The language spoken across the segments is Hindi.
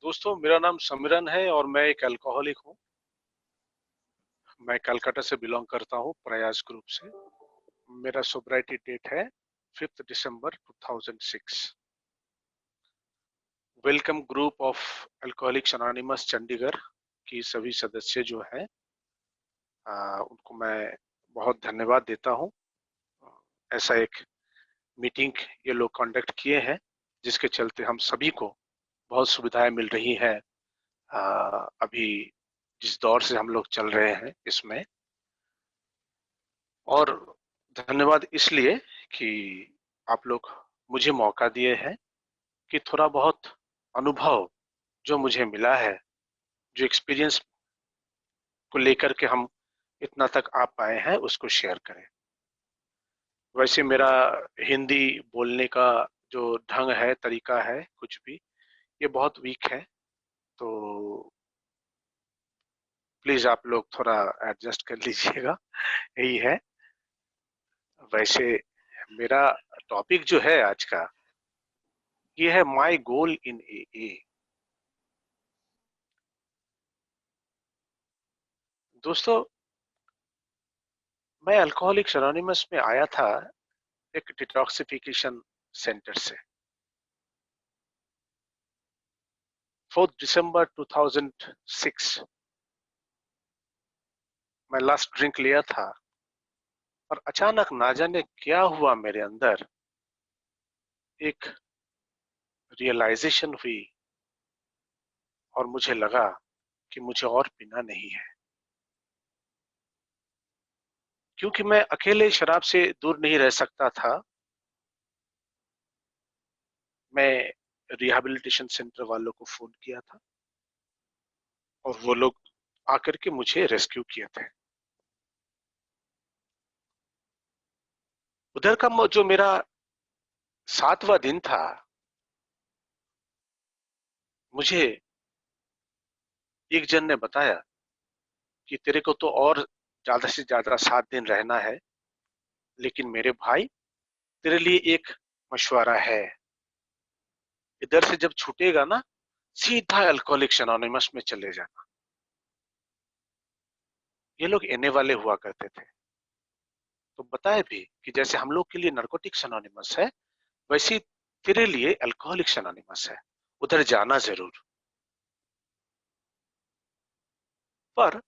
दोस्तों, मेरा नाम समिरन है और मैं एक अल्कोहलिक हूँ। मैं कलकत्ता से बिलोंग करता हूँ, प्रयास ग्रुप से। मेरा सोब्राइटी डेट है 5 दिसंबर 2006। Welcome group of alcoholics anonymous Chandigarh की सभी सदस्य जो हैं, उनको मैं बहुत धन्यवाद देता हूँ। ऐसा एक मीटिंग ये लोग कंडक्ट किए हैं जिसके चलते हम सभी को बहुत सुविधाएं मिल रही हैं। अभी जिस दौर से हम लोग चल रहे हैं इसमें, और धन्यवाद इसलिए कि आप लोग मुझे मौका दिए हैं कि थोड़ा बहुत अनुभव जो मुझे मिला है, जो एक्सपीरियंस को लेकर के हम इतना तक आ पाए हैं, उसको शेयर करें। वैसे मेरा हिंदी बोलने का जो ढंग है, तरीका है, कुछ भी ये बहुत वीक है, तो प्लीज आप लोग थोड़ा एडजस्ट कर लीजिएगा। यही है। वैसे मेरा टॉपिक जो है आज का, ये है माय गोल इन ए। दोस्तों, मैं अल्कोहलिक्स एनोनिमस में आया था एक डिटॉक्सिफिकेशन सेंटर से। 4 दिसंबर 2006 मैं लास्ट ड्रिंक लिया था, और अचानक ना जाने क्या हुआ, मेरे अंदर एक रियलाइजेशन हुई और मुझे लगा कि मुझे और पीना नहीं है। क्योंकि मैं अकेले शराब से दूर नहीं रह सकता था, मैं रिहैबिलिटेशन सेंटर वालों को फोन किया था और वो लोग आकर के मुझे रेस्क्यू किए थे। उधर का जो मेरा 7वां दिन था, मुझे एक जन ने बताया कि तेरे को तो और ज्यादा से ज्यादा 7 दिन रहना है, लेकिन मेरे भाई, तेरे लिए एक मशवरा है। इधर से जब छूटेगा ना, सीधा अल्कोहलिक्स एनोनिमस में चले जाना। ये लोग एने वाले हुआ करते थे। तो बताए भी कि जैसे हम लोग के लिए नारकोटिक्स एनोनिमस है, वैसे तेरे लिए अल्कोहलिक्स एनोनिमस है, उधर जाना जरूर। पर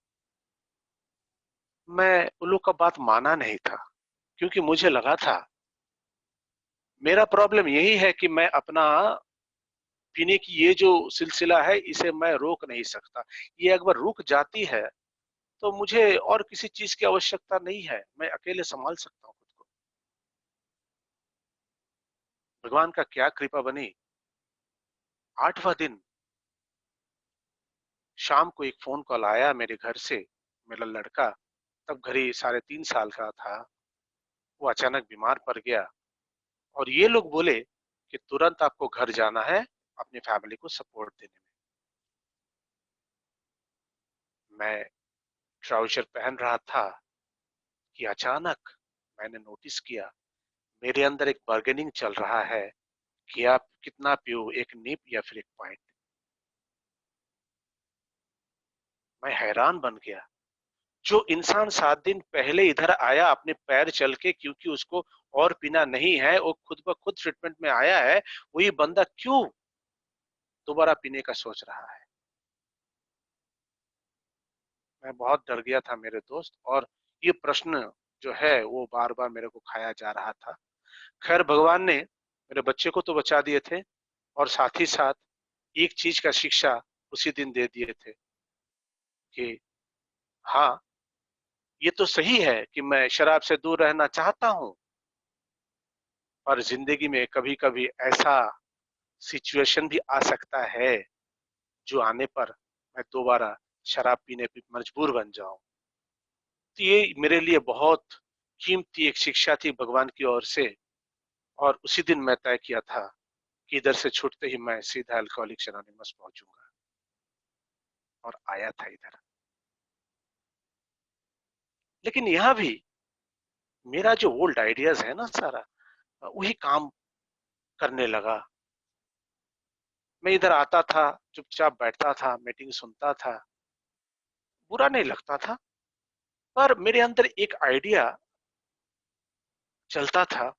मैं उन लोग का बात माना नहीं था, क्योंकि मुझे लगा था मेरा प्रॉब्लम यही है कि मैं अपना पीने की ये जो सिलसिला है, इसे मैं रोक नहीं सकता। ये अगर रुक जाती है तो मुझे और किसी चीज की आवश्यकता नहीं है, मैं अकेले संभाल सकता हूँ खुद को। भगवान का क्या कृपा बनी। 8वां दिन शाम को एक फोन कॉल आया मेरे घर से। मेरा लड़का, तब घड़ी 3.5 साल का था, वो अचानक बीमार पड़ गया, और ये लोग बोले कि तुरंत आपको घर जाना है अपनी फैमिली को सपोर्ट देने में। मैं ट्राउजर पहन रहा था कि अचानक मैंने नोटिस किया मेरे अंदर एक बार्गेनिंग चल रहा है कि आप कितना पियो, एक निप या फिर एक पॉइंट। मैं हैरान बन गया। जो इंसान 7 दिन पहले इधर आया अपने पैर चल के, क्योंकि उसको और पीना नहीं है, वो खुद ब खुद ट्रीटमेंट में आया है, वही बंदा क्यों दोबारा पीने का सोच रहा है। मैं बहुत डर गया था मेरे दोस्त, और ये प्रश्न जो है वो बार बार मेरे को खाया जा रहा था। खैर, भगवान ने मेरे बच्चे को तो बचा दिए थे, और साथ ही साथ एक चीज का शिक्षा उसी दिन दे दिए थे कि हाँ, ये तो सही है कि मैं शराब से दूर रहना चाहता हूँ, पर जिंदगी में कभी कभी ऐसा सिचुएशन भी आ सकता है जो आने पर मैं दोबारा शराब पीने पर मजबूर बन जाऊं। तो ये मेरे लिए बहुत कीमती एक शिक्षा थी भगवान की ओर से, और उसी दिन मैं तय किया था कि इधर से छूटते ही मैं सीधा अल्कोहलिक्स एनोनिमस पहुंचूंगा, और आया था इधर। लेकिन यहाँ भी मेरा जो ओल्ड आइडियाज है ना सारा, वही काम करने लगा। मैं इधर आता था चुपचाप बैठता था, मीटिंग सुनता था, बुरा नहीं लगता था। पर मेरे अंदर एक आइडिया चलता था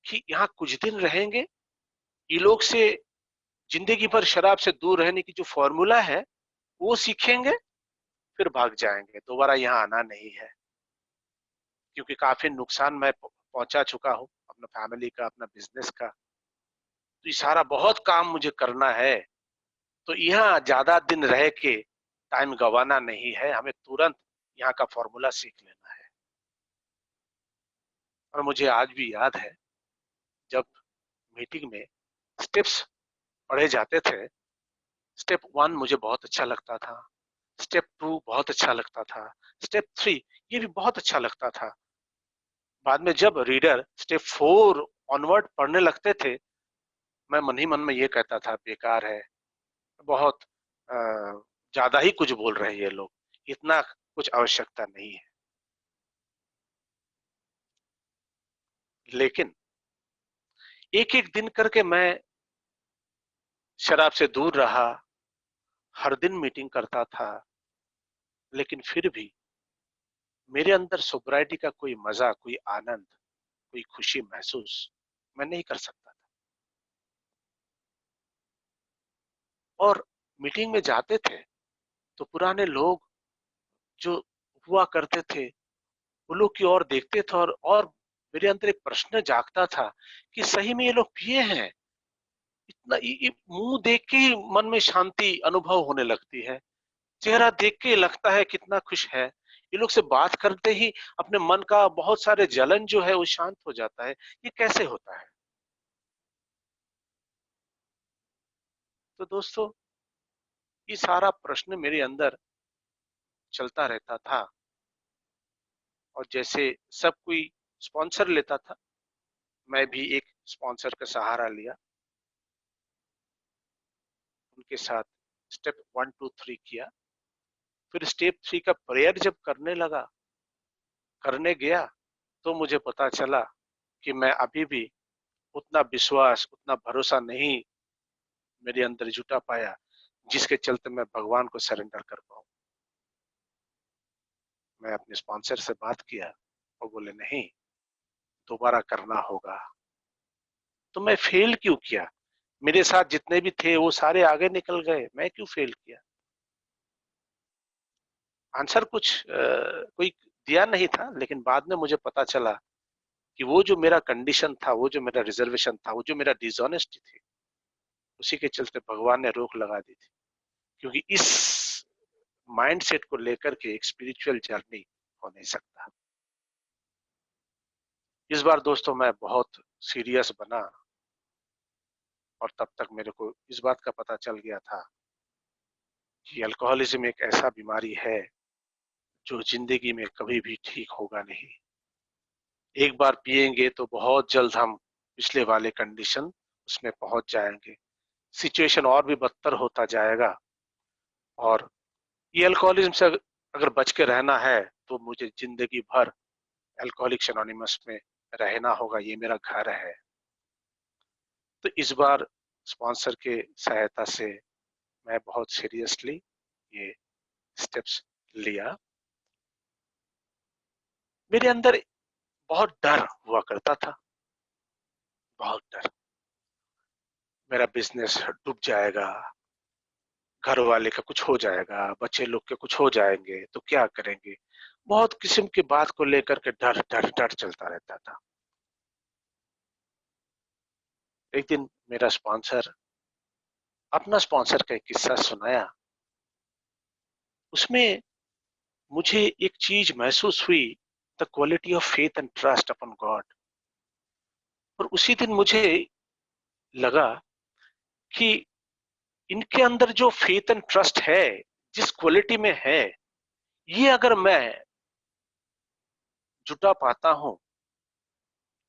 कि यहाँ कुछ दिन रहेंगे, ये लोग से जिंदगी भर शराब से दूर रहने की जो फॉर्मूला है वो सीखेंगे, फिर भाग जाएंगे, दोबारा यहाँ आना नहीं है। क्योंकि काफी नुकसान मैं पहुंचा चुका हूँ अपना फैमिली का, अपना बिजनेस का। तो ये सारा बहुत काम मुझे करना है, तो यहाँ ज्यादा दिन रह के टाइम गंवाना नहीं है, हमें तुरंत यहाँ का फॉर्मूला सीख लेना है। और मुझे आज भी याद है, जब मीटिंग में स्टेप्स पढ़े जाते थे, स्टेप 1 मुझे बहुत अच्छा लगता था, स्टेप 2 बहुत अच्छा लगता था, स्टेप 3 ये भी बहुत अच्छा लगता था। बाद में जब रीडर स्टेप 4 ऑनवर्ड पढ़ने लगते थे, मैं मन ही मन में ये कहता था, बेकार है, बहुत ज्यादा ही कुछ बोल रहे हैं ये लोग, इतना कुछ आवश्यकता नहीं है। लेकिन एक एक दिन करके मैं शराब से दूर रहा, हर दिन मीटिंग करता था, लेकिन फिर भी मेरे अंदर सोब्राइटी का कोई मजा, कोई आनंद, कोई खुशी महसूस मैं नहीं कर सकता था। और मीटिंग में जाते थे तो पुराने लोग जो हुआ करते थे, वो लोग की ओर देखते थे, और मेरे अंदर एक प्रश्न जागता था कि सही में ये लोग पिए हैं? इतना मुंह देख के ही मन में शांति अनुभव होने लगती है, चेहरा देख के लगता है कितना खुश है। ये लोग से बात करते ही अपने मन का बहुत सारे जलन जो है वो शांत हो जाता है। ये कैसे होता है? तो दोस्तों, ये सारा प्रश्न मेरे अंदर चलता रहता था। और जैसे सब कोई स्पॉन्सर लेता था, मैं भी एक स्पॉन्सर का सहारा लिया, उनके साथ स्टेप 1 2 3 किया। फिर स्टेप 3 का प्रेयर जब करने गया, तो मुझे पता चला कि मैं अभी भी उतना विश्वास, उतना भरोसा नहीं मेरे अंदर जुटा पाया, जिसके चलते मैं भगवान को सरेंडर कर पाऊं। मैं अपने स्पॉन्सर से बात किया, वो बोले नहीं, दोबारा करना होगा। तो मैं फेल क्यों किया? मेरे साथ जितने भी थे वो सारे आगे निकल गए, मैं क्यों फेल किया? आंसर कुछ कोई दिया नहीं था, लेकिन बाद में मुझे पता चला कि वो जो मेरा कंडीशन था, वो जो मेरा रिजर्वेशन था, वो जो मेरा डिसऑनेस्टी थी, उसी के चलते भगवान ने रोक लगा दी थी। क्योंकि इस माइंडसेट को लेकर के एक स्पिरिचुअल जर्नी हो नहीं सकता। इस बार दोस्तों मैं बहुत सीरियस बना, और तब तक मेरे को इस बात का पता चल गया था कि अल्कोहलिज्म एक ऐसा बीमारी है जो जिंदगी में कभी भी ठीक होगा नहीं। एक बार पिएंगे तो बहुत जल्द हम पिछले वाले कंडीशन उसमें पहुंच जाएंगे, सिचुएशन और भी बदतर होता जाएगा। और ये अल्कोहलिज्म से अगर बच के रहना है, तो मुझे जिंदगी भर अल्कोहलिक्स एनोनिमस में रहना होगा, ये मेरा घर है। तो इस बार स्पॉन्सर के सहायता से मैं बहुत सीरियसली ये स्टेप्स लिया। मेरे अंदर बहुत डर हुआ करता था, बहुत डर, मेरा बिजनेस डूब जाएगा, घर वाले का कुछ हो जाएगा, बच्चे लोग के कुछ हो जाएंगे तो क्या करेंगे। बहुत किस्म की बात को लेकर के डर डर डर चलता रहता था। एक दिन मेरा स्पॉन्सर अपना स्पॉन्सर का एक किस्सा सुनाया। उसमें मुझे एक चीज महसूस हुई, the quality of faith and trust upon God. और उसी दिन मुझे लगा कि इनके अंदर जो फेथ एंड ट्रस्ट है, जिस क्वालिटी में है, ये अगर मैं जुटा पाता हूं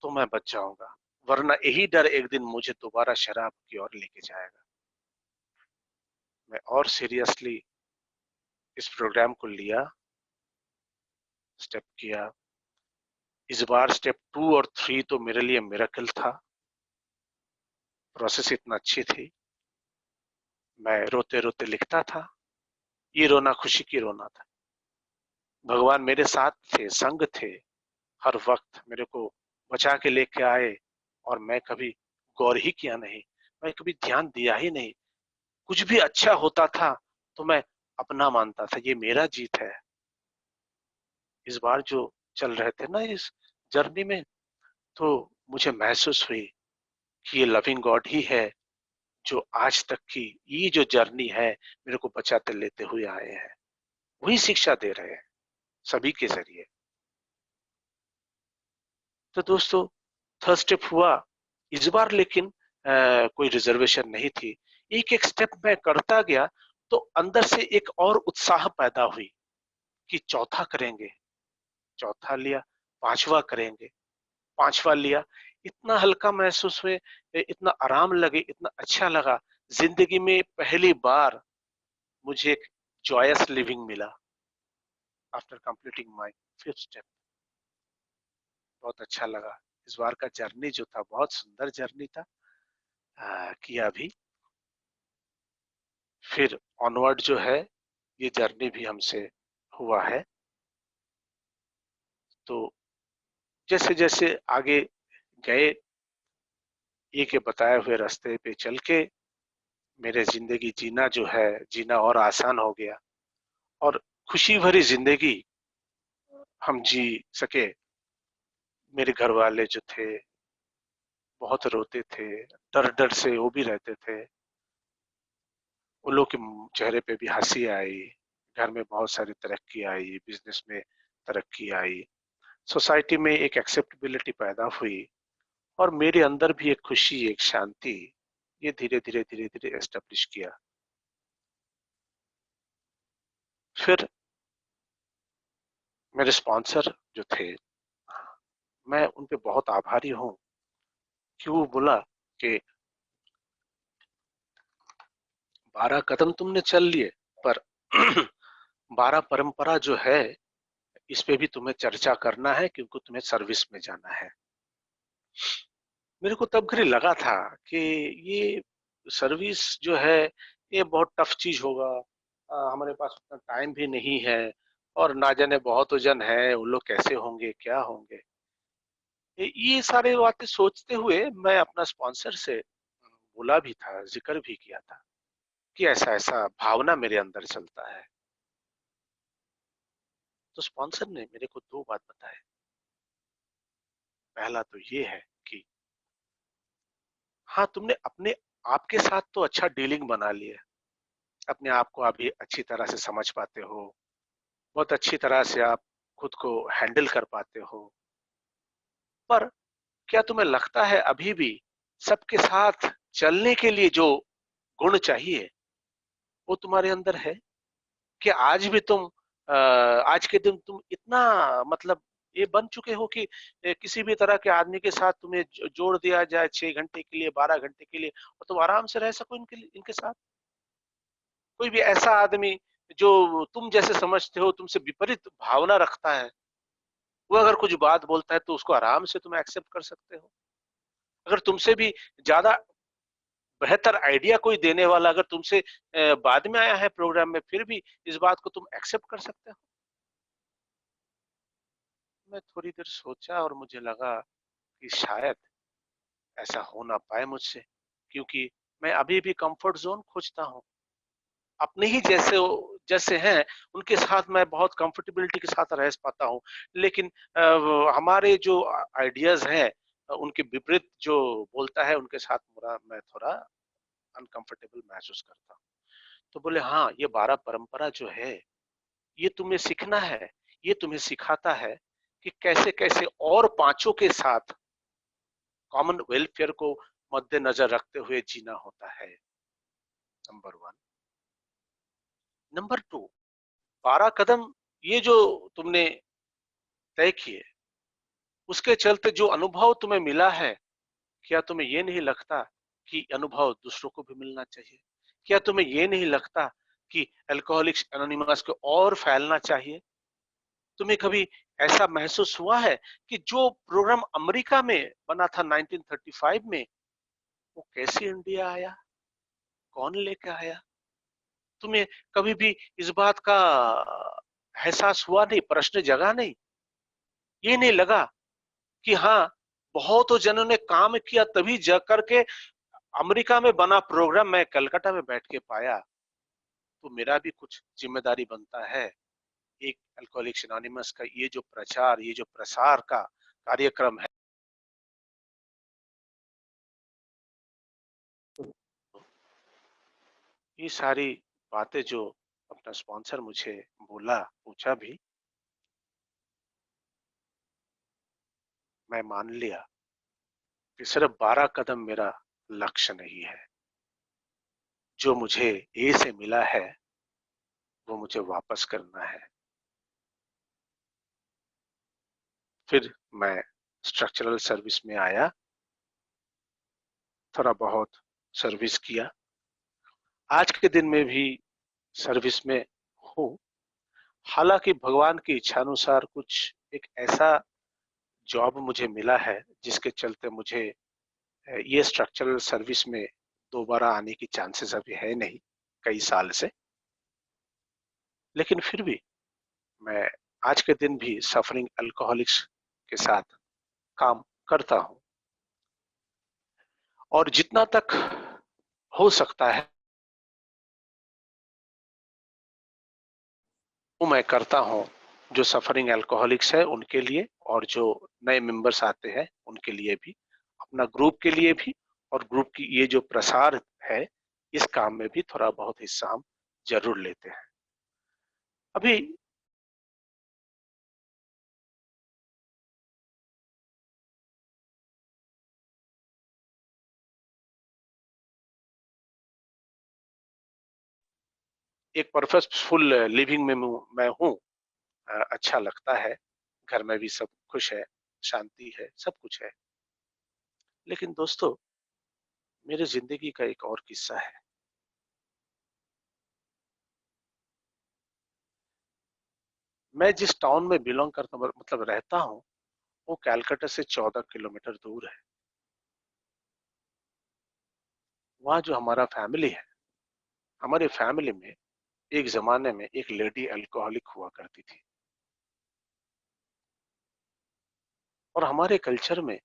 तो मैं बच जाऊंगा, वरना यही डर एक दिन मुझे दोबारा शराब की ओर लेके जाएगा। मैं और सीरियसली इस प्रोग्राम को लिया, स्टेप किया। इस बार स्टेप 2 और 3 तो मेरे लिए मिरेकल था, प्रोसेस इतना अच्छी थी। मैं रोते रोते लिखता था। ये रोना खुशी की रोना था। भगवान मेरे साथ थे, संग थे, हर वक्त मेरे को बचा के लेके आए, और मैं कभी गौर ही किया नहीं, मैं कभी ध्यान दिया ही नहीं। कुछ भी अच्छा होता था तो मैं अपना मानता था, ये मेरा जीत है। इस बार जो चल रहे थे ना इस जर्नी में, तो मुझे महसूस हुई कि ये लविंग गॉड ही है जो आज तक की ये जो जर्नी है मेरे को बचाते लेते हुए आए हैं। वही शिक्षा दे रहे हैं सभी के जरिए। तो दोस्तों, थर्ड स्टेप हुआ इस बार, लेकिन कोई रिजर्वेशन नहीं थी। एक एक स्टेप मैं करता गया तो अंदर से एक और उत्साह पैदा हुई कि चौथा करेंगे। चौथा लिया, पांचवा करेंगे, पांचवा लिया। इतना हल्का महसूस हुए, इतना आराम लगे, इतना अच्छा लगा। जिंदगी में पहली बार मुझे एक जॉयस लिविंग मिला after completing my fifth step. बहुत अच्छा लगा। इस बार का जर्नी जो था बहुत सुंदर जर्नी था। किया भी फिर ऑनवर्ड जो है ये जर्नी भी हमसे हुआ है। तो जैसे जैसे आगे गए, ये के बताए हुए रास्ते पे चल के मेरे जिंदगी जीना जो है, जीना और आसान हो गया, और खुशी भरी जिंदगी हम जी सके। मेरे घर वाले जो थे बहुत रोते थे, डर डर से वो भी रहते थे। उन लोग के चेहरे पे भी हंसी आई। घर में बहुत सारी तरक्की आई, बिजनेस में तरक्की आई, सोसाइटी में एक एक्सेप्टेबिलिटी पैदा हुई, और मेरे अंदर भी एक खुशी, एक शांति, ये धीरे धीरे धीरे धीरे एस्टेब्लिश किया। फिर मेरे स्पॉन्सर जो थे, मैं उन पे बहुत आभारी हूँ कि वो बोला कि 12 कदम तुमने चल लिए, पर 12 परंपरा जो है इस पे भी तुम्हें चर्चा करना है, क्योंकि तुम्हें सर्विस में जाना है। मेरे को तब घड़ी लगा था कि ये सर्विस जो है ये बहुत टफ चीज होगा। हमारे पास उतना टाइम भी नहीं है, और ना जाने बहुत जन है, वो लोग कैसे होंगे, क्या होंगे। ये सारे बातें सोचते हुए मैं अपना स्पॉन्सर से बोला भी था, जिक्र भी किया था कि ऐसा ऐसा भावना मेरे अंदर चलता है। तो स्पॉन्सर ने मेरे को दो बात बताए। पहला तो ये है कि हाँ, तुमने अपने आप के साथ तो अच्छा डीलिंग बना ली है, अपने आप को अभी अच्छी तरह से समझ पाते हो, बहुत अच्छी तरह से आप खुद को हैंडल कर पाते हो। पर क्या तुम्हें लगता है अभी भी सबके साथ चलने के लिए जो गुण चाहिए वो तुम्हारे अंदर है? कि आज भी तुम आज के दिन तुम इतना मतलब ये बन चुके हो कि किसी भी तरह के आदमी के साथ तुम्हें जोड़ दिया जाए 6 घंटे के लिए, 12 घंटे के लिए, और तुम आराम से रह सको इनके साथ? कोई भी ऐसा आदमी जो तुम जैसे समझते हो, तुमसे विपरीत भावना रखता है, वो अगर कुछ बात बोलता है तो उसको आराम से तुम एक्सेप्ट कर सकते हो? अगर तुमसे भी ज्यादा बेहतर आइडिया कोई देने वाला अगर तुमसे बाद में आया है प्रोग्राम में, फिर भी इस बात को तुम एक्सेप्ट कर सकते हो? मैं थोड़ी देर सोचा और मुझे लगा कि शायद ऐसा हो ना पाए मुझसे, क्योंकि मैं अभी भी कंफर्ट जोन खोजता हूँ। अपने ही जैसे जैसे हैं उनके साथ मैं बहुत कंफर्टेबिलिटी के साथ रह पाता हूँ, लेकिन हमारे जो आइडियाज हैं उनके विपरीत जो बोलता है उनके साथ मेरा मैं थोड़ा अनकंफर्टेबल महसूस करता हूँ। तो बोले हाँ, ये 12 परंपरा जो है ये तुम्हें सीखना है, ये तुम्हें सिखाता है कि कैसे कैसे और पांचों के साथ कॉमन वेलफेयर को मद्देनजर रखते हुए जीना होता है। Number one. नंबर टू, 12 कदम ये जो तुमने तय किए, उसके चलते जो अनुभव तुम्हें मिला है, क्या तुम्हें ये नहीं लगता कि अनुभव दूसरों को भी मिलना चाहिए? क्या तुम्हें ये नहीं लगता कि अल्कोहलिक्स एनोनिमस को और फैलना चाहिए? तुम्हें कभी ऐसा महसूस हुआ है कि जो प्रोग्राम अमेरिका में बना था 1935 में, वो कैसे इंडिया आया? कौन लेके आया? तुम्हें कभी भी इस बात का एहसास हुआ नहीं, प्रश्न जगा नहीं, ये नहीं लगा कि हाँ, बहुत जनों ने काम किया तभी जा करके अमेरिका में बना प्रोग्राम मैं कलकत्ता में बैठ के पाया, तो मेरा भी कुछ जिम्मेदारी बनता है। एक अल्कोहलिक्स एनोनिमस का ये जो प्रचार, ये जो प्रसार का कार्यक्रम है, ये सारी बातें जो अपना स्पॉन्सर मुझे बोला, पूछा भी, मैं मान लिया कि सिर्फ 12 कदम मेरा लक्ष्य नहीं है। जो मुझे ए से मिला है वो मुझे वापस करना है। फिर मैं स्ट्रक्चरल सर्विस में आया, थोड़ा बहुत सर्विस किया, आज के दिन में भी सर्विस में हूँ। हालांकि भगवान की इच्छा अनुसार कुछ एक ऐसा जॉब मुझे मिला है जिसके चलते मुझे ये स्ट्रक्चरल सर्विस में दोबारा आने की चांसेस अभी है नहीं, कई साल से। लेकिन फिर भी मैं आज के दिन भी सफरिंग अल्कोहलिक्स के साथ काम करता हूँ और जितना तक हो सकता है वो मैं करता हूँ। जो सफरिंग अल्कोहलिक्स है उनके लिए और जो नए मेंबर्स आते हैं उनके लिए भी, अपना ग्रुप के लिए भी, और ग्रुप की ये जो प्रसार है इस काम में भी थोड़ा बहुत हिस्सा हम जरूर लेते हैं। अभी एक पर्पसफुल लिविंग में मैं हूँ, अच्छा लगता है, घर में भी सब खुश है, शांति है, सब कुछ है। लेकिन दोस्तों, मेरे जिंदगी का एक और किस्सा है। मैं जिस टाउन में बिलोंग करता हूँ, मतलब रहता हूँ, वो कैलकाटा से 14 किलोमीटर दूर है। वहाँ जो हमारा फैमिली है, हमारे फैमिली में एक जमाने में एक लेडी अल्कोहलिक हुआ करती थी, और हमारे कल्चर में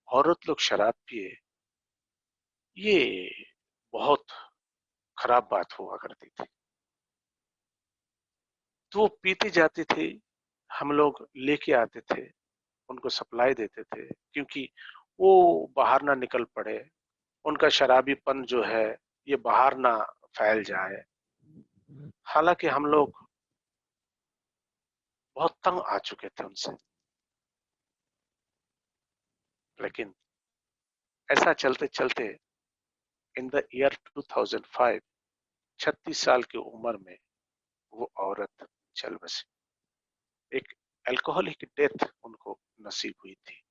औरत लोग शराब पिए ये बहुत खराब बात हुआ करती थी। तो वो पीती जाती थी, हम लोग लेके आते थे, उनको सप्लाई देते थे, क्योंकि वो बाहर ना निकल पड़े, उनका शराबीपन जो है ये बाहर ना फैल जाए। हालांकि हम लोग बहुत तंग आ चुके थे उनसे, लेकिन ऐसा चलते चलते इन द ईयर 2005, 36 साल की उम्र में वो औरत चल बसी। एक अल्कोहलिक डेथ उनको नसीब हुई थी।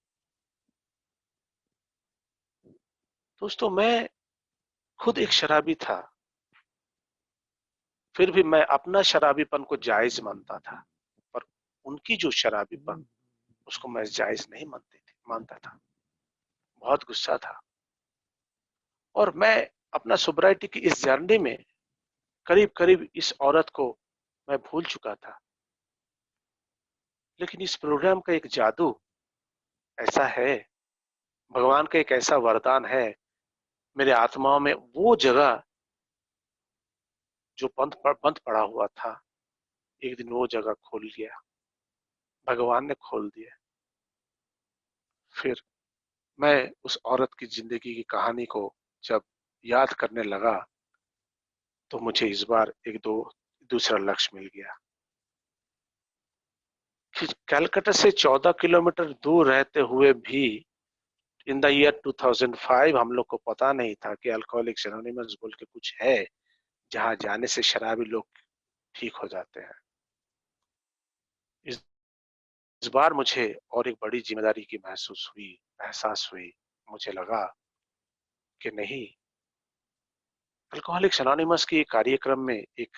दोस्तों, मैं खुद एक शराबी था, फिर भी मैं अपना शराबीपन को जायज मानता था, पर उनकी जो शराबीपन उसको मैं जायज नहीं मानता था। बहुत गुस्सा था, और मैं अपना सोब्राइटी की इस जर्नी में करीब करीब इस औरत को मैं भूल चुका था। लेकिन इस प्रोग्राम का एक जादू ऐसा है, भगवान का एक ऐसा वरदान है, मेरे आत्माओं में वो जगह जो बंद पड़ा हुआ था, एक दिन वो जगह खोल दिया, भगवान ने खोल दिया। फिर मैं उस औरत की जिंदगी की कहानी को जब याद करने लगा, तो मुझे इस बार एक दूसरा लक्ष्य मिल गया कि कलकत्ता से 14 किलोमीटर दूर रहते हुए भी इन द ईयर 2005 हम लोग को पता नहीं था कि अल्कोहलिक्स एनोनिमस बोल के कुछ है, जहां जाने से शराबी लोग ठीक हो जाते हैं। इस इस बार मुझे और एक बड़ी जिम्मेदारी की एहसास हुई। मुझे लगा कि नहीं, अल्कोहलिक्स एनोनिमस के कार्यक्रम में एक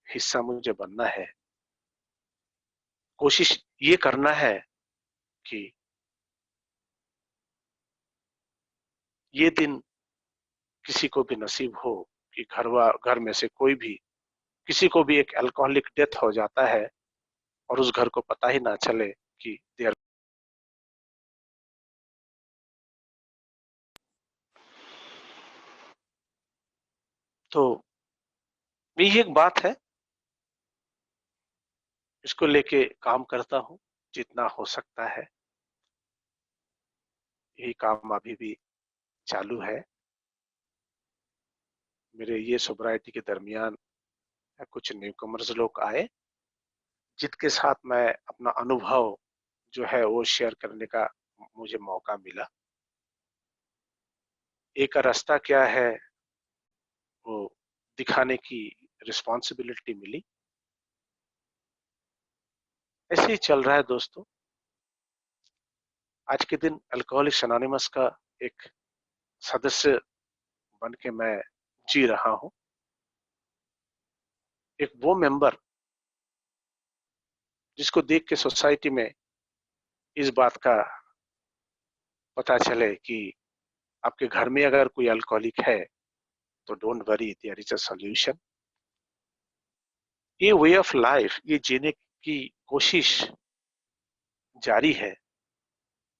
हिस्सा मुझे बनना है। कोशिश ये करना है कि ये दिन किसी को भी नसीब हो कि घर में से कोई भी किसी को भी एक अल्कोहलिक डेथ हो जाता है और उस घर को पता ही ना चले कि देर। तो ये एक बात है, इसको लेके काम करता हूँ जितना हो सकता है। यही काम अभी भी चालू है। मेरे ये सोब्राइटी के दरमियान कुछ न्यूकमर्स लोग आए, जिनके साथ मैं अपना अनुभव जो है वो शेयर करने का मुझे मौका मिला। एक रास्ता क्या है वो दिखाने की रिस्पॉन्सिबिलिटी मिली। ऐसे ही चल रहा है दोस्तों। आज के दिन अल्कोहलिक्स एनोनिमस का एक सदस्य बन के मैं जी रहा हूं। एक वो मेंबर जिसको देख के सोसाइटी में इस बात का पता चले कि आपके घर में अगर कोई अल्कोहलिक है तो don't worry, there is a solution. ये वे ऑफ लाइफ, ये जीने की कोशिश जारी है,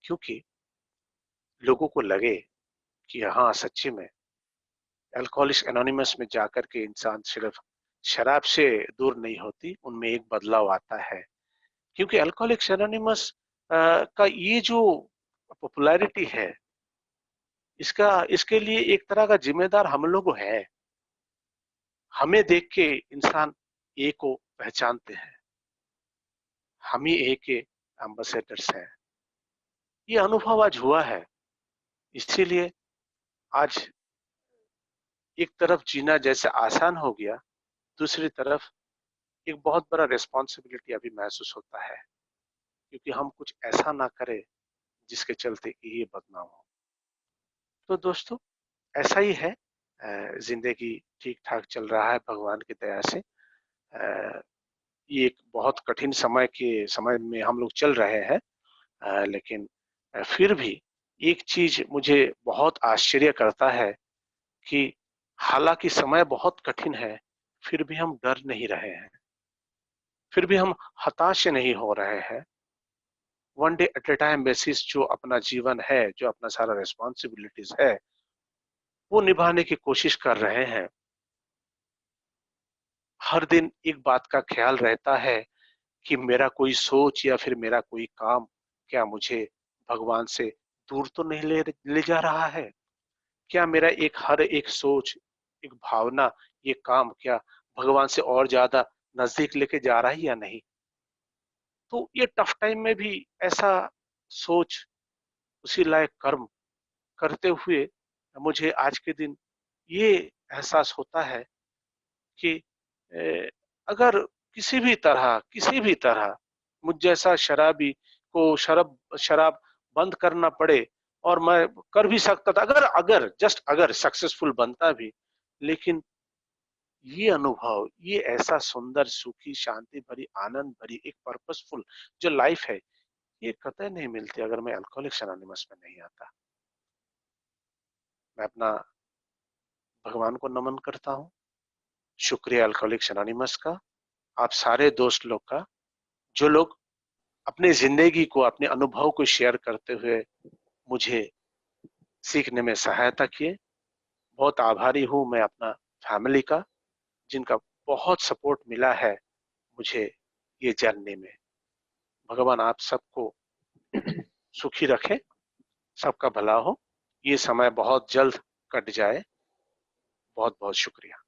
क्योंकि लोगों को लगे कि हाँ सच्ची में अल्कोहलिक्स एनोनिमस में जाकर के इंसान सिर्फ शराब से दूर नहीं होती, उनमें एक बदलाव आता है। क्योंकि अल्कोहलिक्स एनोनिमस का ये जो पॉपुलैरिटी है, इसका इसके लिए एक तरह का जिम्मेदार हम लोग हैं। हमें देख के इंसान ए को पहचानते हैं, हम ही ए के एम्बेसडर्स हैं। ये अनुभव आज हुआ है, इसीलिए आज एक तरफ जीना जैसे आसान हो गया, दूसरी तरफ एक बहुत बड़ा रिस्पॉन्सिबिलिटी अभी महसूस होता है, क्योंकि हम कुछ ऐसा ना करें जिसके चलते ये बदनाम हो। तो दोस्तों ऐसा ही है, जिंदगी ठीक ठाक चल रहा है भगवान की दया से। ये एक बहुत कठिन समय में हम लोग चल रहे हैं, लेकिन फिर भी एक चीज मुझे बहुत आश्चर्य करता है कि हालांकि समय बहुत कठिन है, फिर भी हम डर नहीं रहे हैं, फिर भी हम हताश नहीं हो रहे हैं। One day at A time basis जो अपना जीवन है, जो अपना सारा रिस्पॉन्सिबिलिटीज है, वो निभाने की कोशिश कर रहे हैं। हर दिन एक बात का ख्याल रहता है कि मेरा कोई सोच या फिर मेरा कोई काम क्या मुझे भगवान से दूर तो नहीं ले जा रहा है? क्या मेरा एक हर एक सोच, एक भावना, ये काम क्या भगवान से और ज्यादा नजदीक लेके जा रहा है या नहीं? तो ये टफ टाइम में भी ऐसा सोच, उसी लायक कर्म करते हुए मुझे आज के दिन ये एहसास होता है कि अगर किसी भी तरह मुझ जैसा शराबी को शराब शराब बंद करना पड़े, और मैं कर भी सकता था, अगर अगर जस्ट अगर सक्सेसफुल बनता भी, लेकिन ये अनुभव, ये ऐसा सुंदर, सुखी, शांति भरी, आनंद भरी एक पर्पसफुल जो लाइफ है, ये कतई नहीं मिलती अगर मैं अल्कोहलिक्स एनोनिमस में नहीं आता। मैं अपना भगवान को नमन करता हूँ। शुक्रिया अल्कोहलिक्स एनोनिमस का, आप सारे दोस्त लोग का, जो लोग अपने जिंदगी को, अपने अनुभव को शेयर करते हुए मुझे सीखने में सहायता किए। बहुत आभारी हूँ मैं अपना फैमिली का, जिनका बहुत सपोर्ट मिला है मुझे ये जानने में। भगवान आप सबको सुखी रखे, सबका भला हो, ये समय बहुत जल्द कट जाए। बहुत बहुत शुक्रिया।